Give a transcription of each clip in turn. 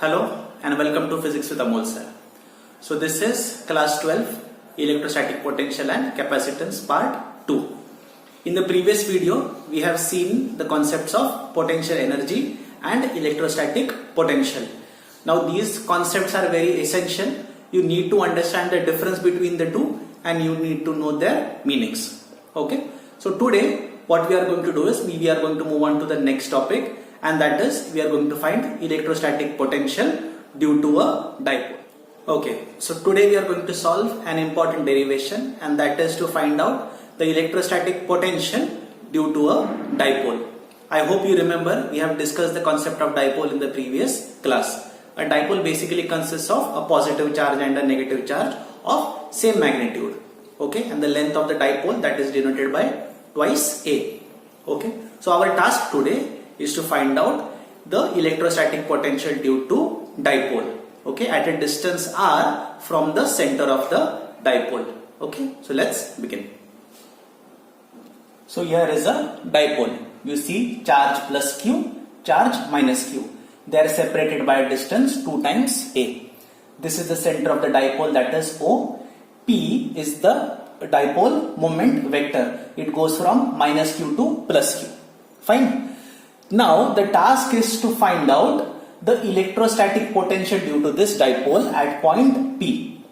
Hello and welcome to Physics with Amol sir. So this is class 12 electrostatic potential and capacitance part 2. In the previous video we have seen the concepts of potential energy and electrostatic potential. Now these concepts are very essential. You need to understand the difference between the two and you need to know their meanings. Okay. So today what we are going to do is we are going to move on to the next topic, and that is we are going to find electrostatic potential due to a dipole. Okay, so today we are going to solve an important derivation, and that is to find out the electrostatic potential due to a dipole. I hope you remember we have discussed the concept of dipole in the previous class. A dipole basically consists of a positive charge and a negative charge of same magnitude. Okay, and the length of the dipole that is denoted by twice A. Okay, so our task today is to find out the electrostatic potential due to dipole, okay, at a distance r from the center of the dipole. Okay, so let's begin. So here is a dipole. You see charge plus q, charge minus q. They are separated by a distance 2 times a. This is the center of the dipole, that is O. P is the dipole moment vector. It goes from minus q to plus q. Fine. Now the task is to find out the electrostatic potential due to this dipole at point P.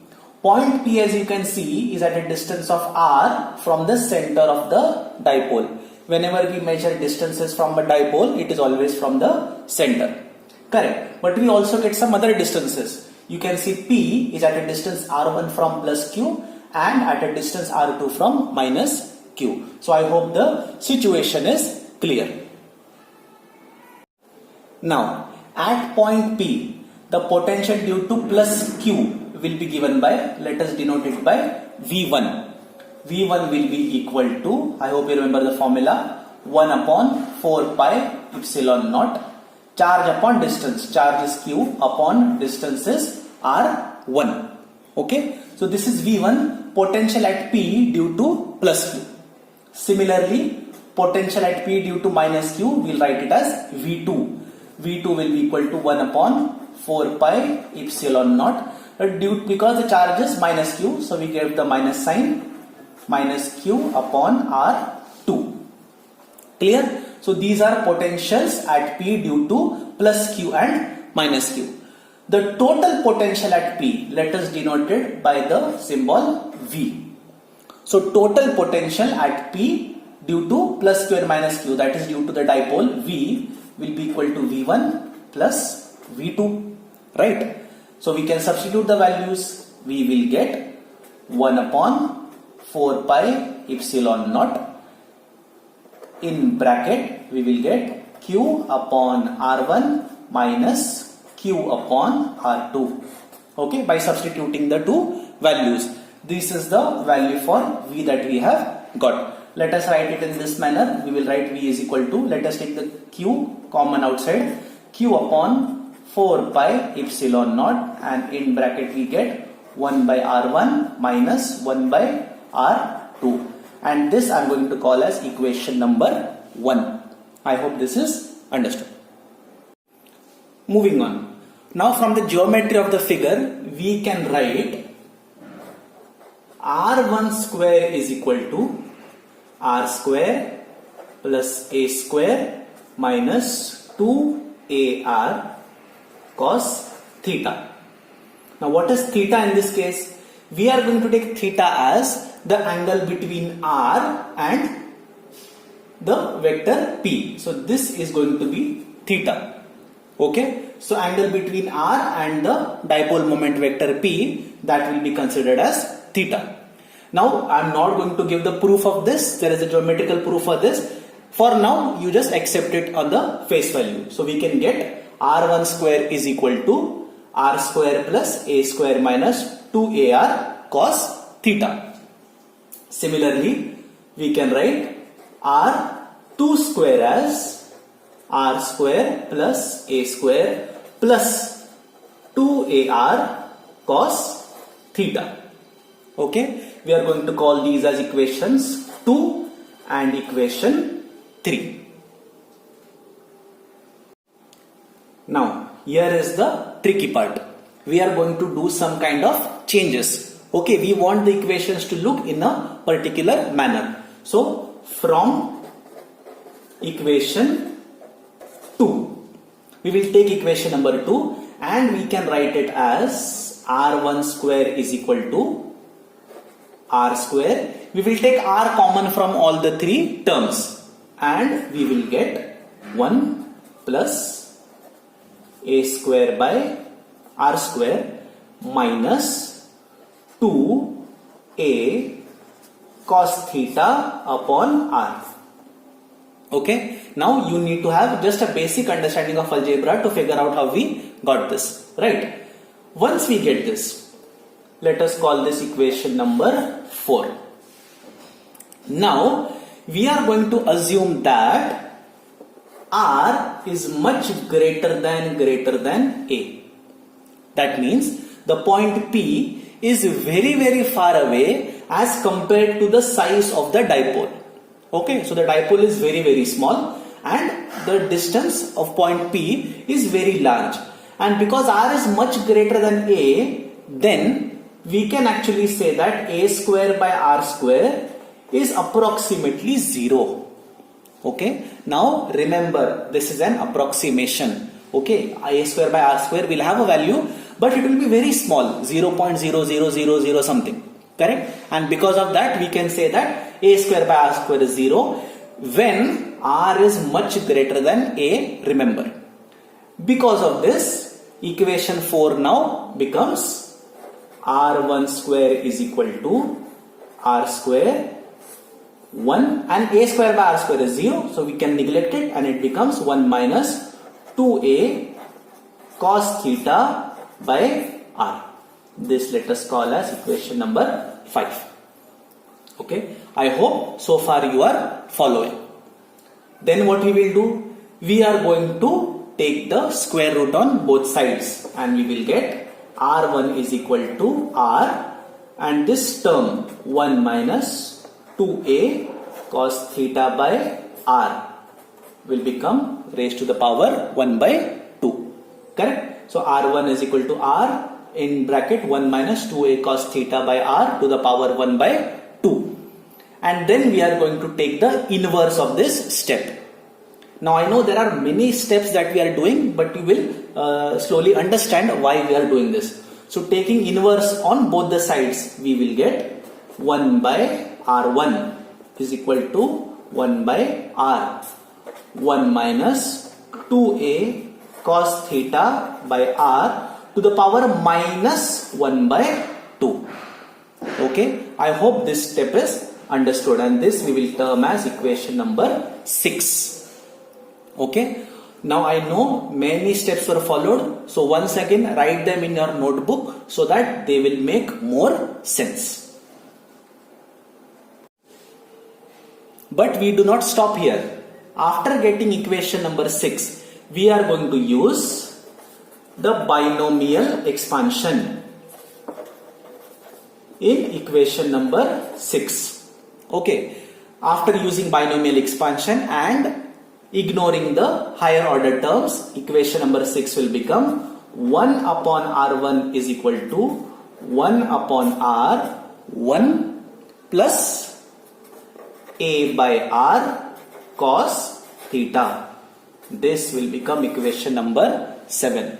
Point P, as you can see, is at a distance of r from the center of the dipole. Whenever we measure distances from a dipole, it is always from the center. Correct. But we also get some other distances. You can see P is at a distance r1 from plus q and at a distance r2 from minus q. So I hope the situation is clear. Now at point P, the potential due to plus q will be given by, let us denote it by V1. V1 will be equal to, I hope you remember the formula, 1 upon 4 pi epsilon naught. Charge upon distance, charge is q upon distance is r1. Okay, so this is V1, potential at P due to plus q. Similarly, potential at P due to minus q, we'll write it as V2. V2 will be equal to 1 upon 4 pi epsilon naught. Because the charge is minus q, so we give the minus sign, minus q upon r2. Clear? So these are potentials at P due to plus q and minus q. The total potential at P, let us denote it by the symbol V. So total potential at P due to plus q and minus q, that is due to the dipole V, will be equal to V1 plus V2, right? So we can substitute the values. We will get 1 upon 4 pi epsilon naught. In bracket, we will get q upon r1 minus q upon r2. Okay, by substituting the two values. This is the value for V that we have got. Let us write it in this manner. We will write V is equal to, let us take the q common outside, q upon 4 pi epsilon naught, and in bracket we get 1 by r1 minus 1 by r2. And this I am going to call as equation number 1. I hope this is understood. Moving on. Now from the geometry of the figure, we can write r1 square is equal to r square plus a square minus 2ar cos theta. Now what is theta in this case? We are going to take theta as the angle between r and the vector P. So this is going to be theta. Okay. So angle between r and the dipole moment vector P, that will be considered as theta. Now I am not going to give the proof of this. There is a geometrical proof for this. For now you just accept it on the face value. So we can get r1 square is equal to r square plus a square minus 2ar cos theta. Similarly, we can write r2 square as r square plus a square plus 2ar cos theta. Okay, we are going to call these as equations 2 and equation 3. Now here is the tricky part. We are going to do some kind of changes. Okay, we want the equations to look in a particular manner. So from equation 2, we will take equation number 2 and we can write it as r1 square is equal to r square. We will take r common from all the three terms and we will get 1 plus a square by r square minus 2a cos theta upon r. Okay, now you need to have just a basic understanding of algebra to figure out how we got this, right? Once we get this, let us call this equation number 4. Now we are going to assume that r is much greater than a. That means the point P is very far away as compared to the size of the dipole. Okay, so the dipole is very small and the distance of point P is very large. And because r is much greater than a, then we can actually say that a square by r square is approximately 0. Okay, now remember this is an approximation. Okay, a square by r square will have a value, but it will be very small, 0.0000 something, correct? And because of that we can say that a square by r square is 0 when r is much greater than a, remember. Because of this, equation 4 now becomes r1 square is equal to r square 1 and a square by r square is 0, so we can neglect it and it becomes 1 minus 2a cos theta by r. This let us call as equation number 5. Okay, I hope so far you are following. Then what we will do? We are going to take the square root on both sides and we will get r1 is equal to r and this term 1 minus 2a cos theta by r will become raised to the power 1 by 2. Correct? So r1 is equal to r in bracket 1 minus 2a cos theta by r to the power 1 by 2. And then we are going to take the inverse of this step. Now I know there are many steps that we are doing, but you will slowly understand why we are doing this. So taking inverse on both the sides, we will get 1 by r1 is equal to 1 by r. 1 minus 2a cos theta by r to the power minus 1 by 2. Okay, I hope this step is understood and this we will term as equation number 6. Okay, now I know many steps were followed, so once again write them in your notebook so that they will make more sense. But we do not stop here. After getting equation number 6, we are going to use the binomial expansion in equation number 6. Okay, after using binomial expansion and ignoring the higher order terms, equation number 6 will become 1 upon r1 is equal to 1 upon r1 plus a by r cos theta. This will become equation number 7.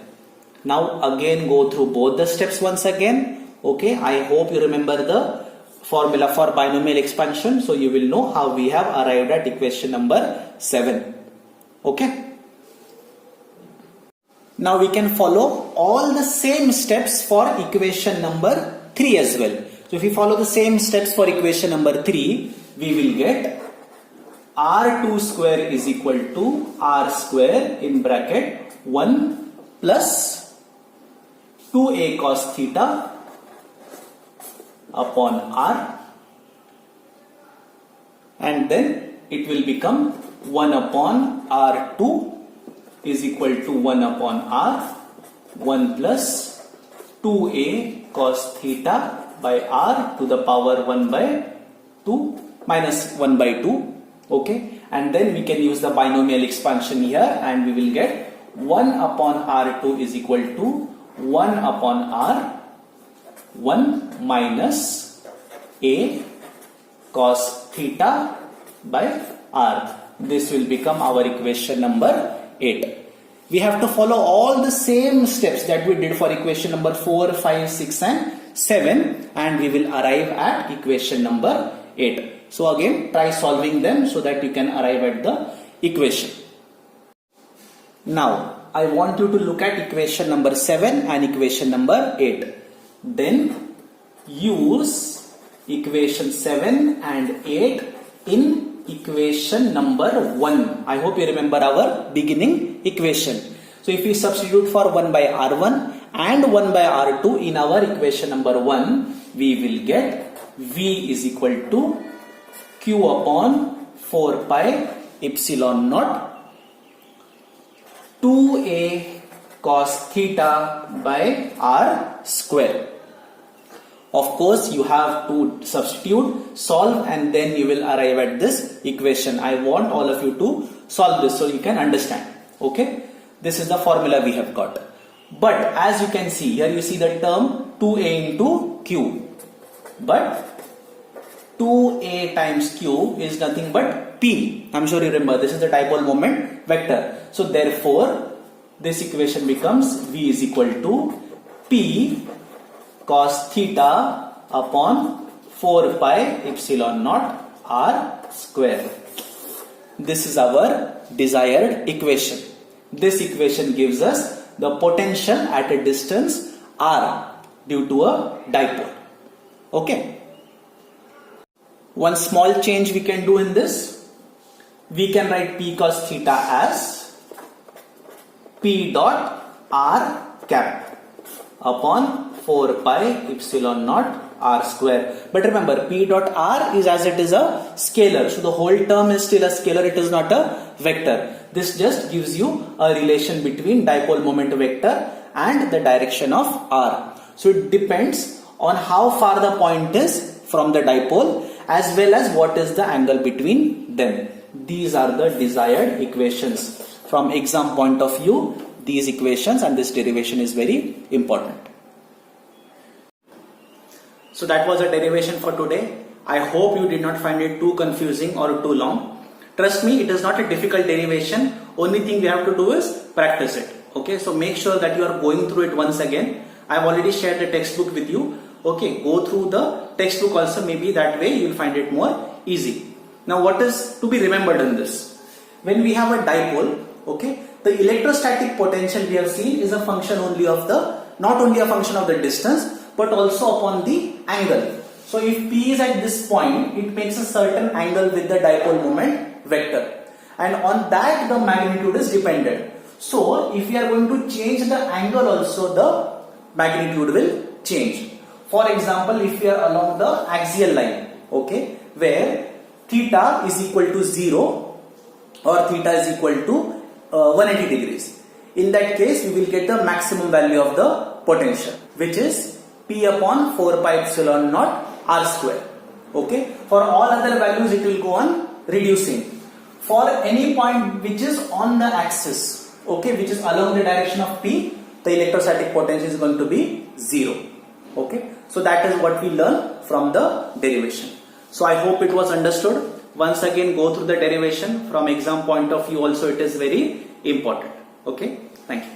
Now again go through both the steps once again. Okay, I hope you remember the formula for binomial expansion, so you will know how we have arrived at equation number 7. Okay. Now we can follow all the same steps for equation number 3 as well. So if we follow the same steps for equation number 3, we will get r2 square is equal to r square in bracket 1 plus 2a cos theta upon r, and then it will become 1 upon r2 is equal to 1 upon r, 1 plus 2a cos theta by r to the power 1 by 2 minus 1 by 2. Okay, and then we can use the binomial expansion here and we will get 1 upon R2 is equal to 1 upon R1 minus A cos theta by R. This will become our equation number 8. We have to follow all the same steps that we did for equation number 4, 5, 6 and 7, and we will arrive at equation number 8. So again, try solving them so that you can arrive at the equation. Now, I want you to look at equation number 7 and equation number 8. Then use equation 7 and 8 in equation number 1. I hope you remember our beginning equation. So if we substitute for 1 by R1 and 1 by R2 in our equation number 1, we will get V is equal to Q upon 4 pi epsilon naught 2A cos theta by R square. Of course, you have to substitute, solve, and then you will arrive at this equation. I want all of you to solve this so you can understand. Okay, this is the formula we have got. But as you can see here, you see the term 2A into Q. But 2A times Q is nothing but P. I'm sure you remember this is the dipole moment vector. So therefore, this equation becomes V is equal to P cos theta upon 4 pi epsilon naught R square. This is our desired equation. This equation gives us the potential at a distance R due to a dipole. Okay. One small change we can do in this. We can write P cos theta as P dot R cap upon 4 pi epsilon naught R square. But remember, P dot R is as it is a scalar. So the whole term is still a scalar. It is not a vector. This just gives you a relation between dipole moment vector and the direction of R. So it depends on how far the point is from the dipole as well as what is the angle between them. These are the desired equations. From exam point of view, these equations and this derivation is very important. So that was a derivation for today. I hope you did not find it too confusing or too long. Trust me, it is not a difficult derivation. Only thing we have to do is practice it. Okay, so make sure that you are going through it once again. I have already shared the textbook with you. Okay, go through the textbook also. Maybe that way you will find it more easy. Now what is to be remembered in this? When we have a dipole, okay, the electrostatic potential we have seen is a function only of the, not only a function of the distance, but also upon the angle. So if P is at this point, it makes a certain angle with the dipole moment vector. And on that the magnitude is dependent. So if we are going to change the angle also, the magnitude will change. For example, if we are along the axial line, okay, where theta is equal to 0 or theta is equal to 180 degrees. In that case, we will get the maximum value of the potential, which is P upon 4 pi epsilon naught R square. Okay. For all other values, it will go on reducing. For any point which is on the axis, okay, which is along the direction of P, the electrostatic potential is going to be 0. Okay. So that is what we learn from the derivation. So I hope it was understood. Once again, go through the derivation. From exam point of view also, it is very important. Okay. Thank you.